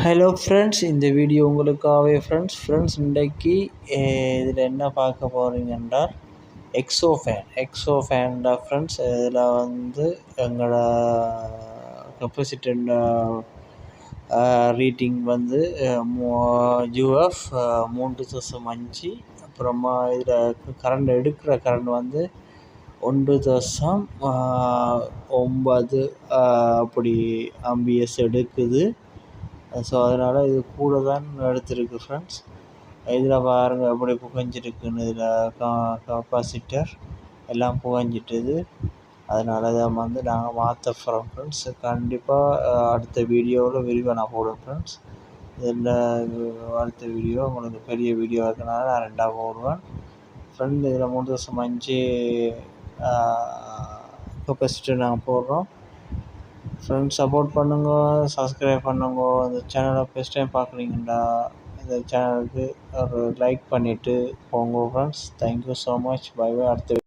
Hello friends, இந்த video உங்களுக்காகவே friends இன்றைக்கி இதில் என்ன பார்க்க போகிறீங்கன்னா எக்ஸோ ஃபேன் தான் ஃப்ரெண்ட்ஸ். இதில் வந்து எங்களோட கெப்பாசிட்டர் ரீட்டிங் வந்து UF 3.5. அப்புறமா இதில் எடுக்கிற கரண்ட் வந்து 1.9 அப்படி ஆம்பியர்ஸ் எடுக்குது. ஸோ அதனால் இது கூட தான் எடுத்துருக்கு ஃப்ரெண்ட்ஸ். இதில் பாருங்கள் எப்படி புகஞ்சிருக்குன்னு. இதில் கெப்பாசிட்டர் எல்லாம் புகஞ்சிட்டுது. அதனால தான் வந்து நாங்கள் மாற்ற போகிறோம் ஃப்ரெண்ட்ஸ். கண்டிப்பாக அடுத்த வீடியோவில் விரிவாக நான் போடுவேன் ஃப்ரெண்ட்ஸ். இதில் அடுத்த வீடியோ உங்களுக்கு பெரிய வீடியோ இருக்கனால நான் 2ஆக போடுவேன் ஃப்ரெண்ட். இதில் 3.5 கெப்பாசிட்டர் நாங்கள் போடுறோம் ஃப்ரெண்ட்ஸ். சப்போர்ட் பண்ணுங்க, சப்ஸ்கிரைப் பண்ணுங்க. இந்த சேனலை ஃபஸ்ட் டைம் பார்க்குறீங்கன்னா இந்த சேனலுக்கு ஒரு லைக் பண்ணிவிட்டு போங்க friends. Thank you so much. Bye bye. அடுத்த